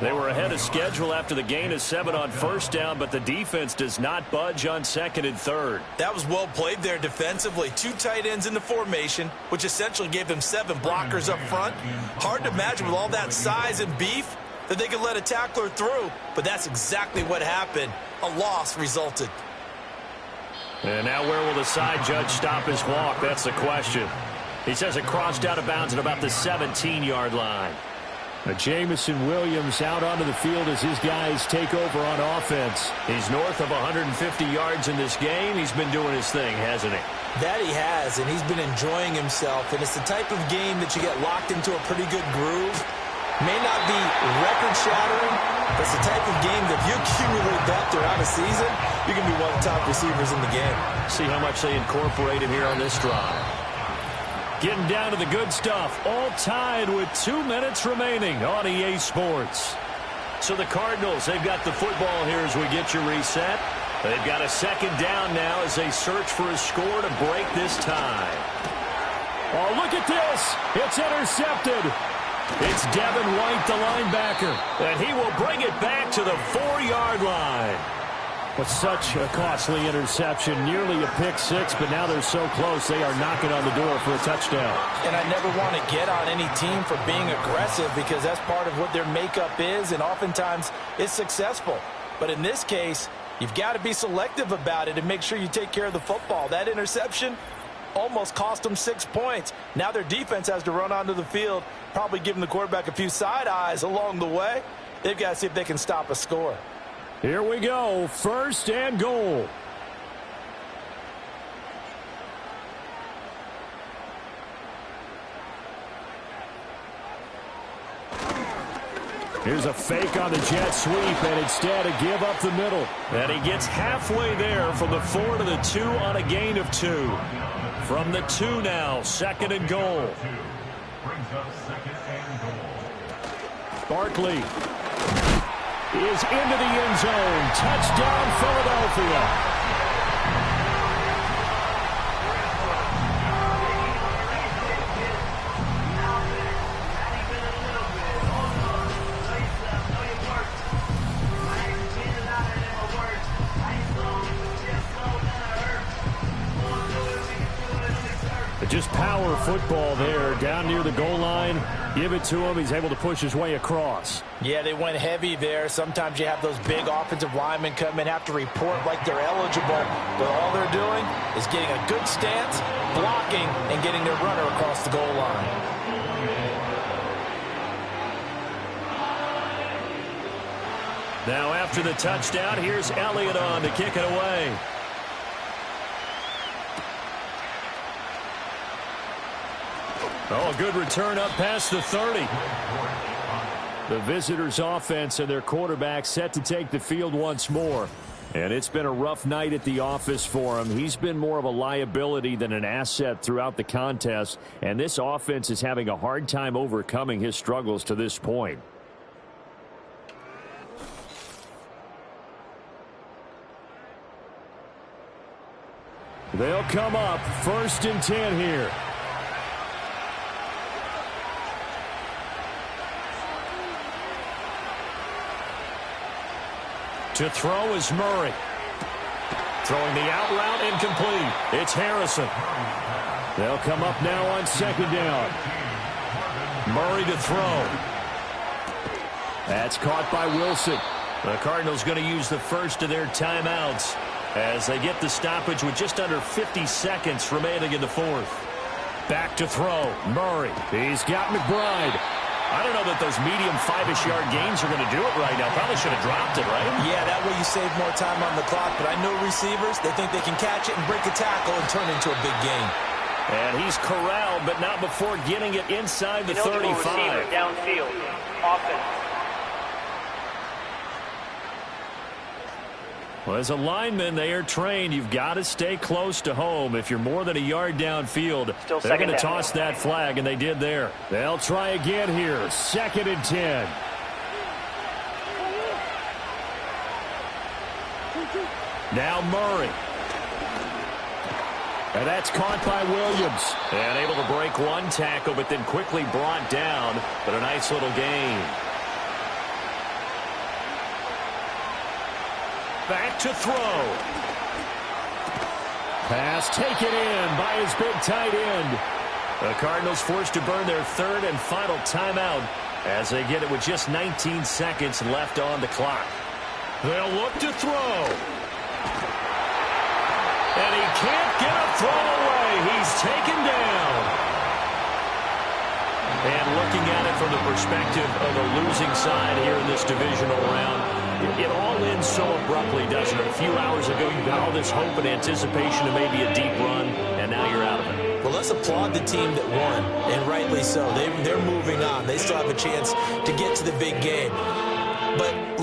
They were ahead of schedule after the gain of 7 on first down, but the defense does not budge on 2nd and 3rd. That was well played there defensively. 2 tight ends in the formation, which essentially gave them 7 blockers up front. Hard to imagine with all that size and beef that they could let a tackler through, but that's exactly what happened. A loss resulted. And now where will the side judge stop his walk? That's the question. He says it crossed out of bounds at about the 17-yard line. Jamison Williams out onto the field as his guys take over on offense. He's north of 150 yards in this game. He's been doing his thing, hasn't he? That he has, and he's been enjoying himself. And it's the type of game that you get locked into a pretty good groove. May not be record-shattering, but it's the type of game that if you accumulate that throughout a season, you can be one of the top receivers in the game. See how much they incorporated here on this drive. Getting down to the good stuff. All tied with 2 minutes remaining on EA Sports. So the Cardinals, they've got the football here as we get you reset. They've got a second down now as they search for a score to break this tie. Oh, look at this. It's intercepted. It's Devin White, the linebacker, and he will bring it back to the 4-yard line. But such a costly interception, nearly a pick six, but now they're so close they are knocking on the door for a touchdown. And I never want to get on any team for being aggressive because that's part of what their makeup is, and oftentimes it's successful. But in this case, you've got to be selective about it and make sure you take care of the football. That interception almost cost them 6 points. Now their defense has to run onto the field, probably giving the quarterback a few side eyes along the way. They've got to see if they can stop a score. Here we go, 1st and goal. Here's a fake on the jet sweep, and instead a give up the middle. And he gets halfway there from the 4 to the 2 on a gain of 2. From the 2 now, 2nd and goal. Barkley is into the end zone. Touchdown, Philadelphia. Just power football there, down near the goal line. Give it to him. He's able to push his way across. Yeah, they went heavy there. Sometimes you have those big offensive linemen come in, have to report like they're eligible. But all they're doing is getting a good stance, blocking, and getting their runner across the goal line. Now after the touchdown, here's Elliott on to kick it away. Oh, a good return up past the 30. The visitors' offense and their quarterback set to take the field once more. And it's been a rough night at the office for him. He's been more of a liability than an asset throughout the contest. And this offense is having a hard time overcoming his struggles to this point. They'll come up 1st and 10 here. To throw is Murray. Throwing the out route incomplete. It's Harrison. They'll come up now on 2nd down. Murray to throw. That's caught by Wilson. The Cardinals going to use the first of their timeouts as they get the stoppage with just under 50 seconds remaining in the 4th. Back to throw. Murray. He's got McBride. I don't know that those medium 5-ish yard gains are going to do it right now. Probably should have dropped it, right? Yeah, that way you save more time on the clock. But I know receivers, they think they can catch it and break a tackle and turn into a big gain. And he's corralled, but not before getting it inside the 35. Receiver downfield. Offense. Well, as a lineman, they are trained. You've got to stay close to home. If you're more than a yard downfield, they're going to toss that flag, and they did there. They'll try again here. 2nd and 10. Now Murray. And that's caught by Williams. And able to break one tackle, but then quickly brought down. But a nice little gain. Back to throw. Pass taken in by his big tight end. The Cardinals forced to burn their 3rd and final timeout as they get it with just 19 seconds left on the clock. They'll look to throw. And he can't get a throw away. He's taken down. And looking at it from the perspective of the losing side here in this divisional round, it all ends so abruptly, doesn't it? A few hours ago, you got all this hope and anticipation of maybe a deep run, and now you're out of it. Well, let's applaud the team that won, and rightly so. They're moving on. They still have a chance to get to the big game. But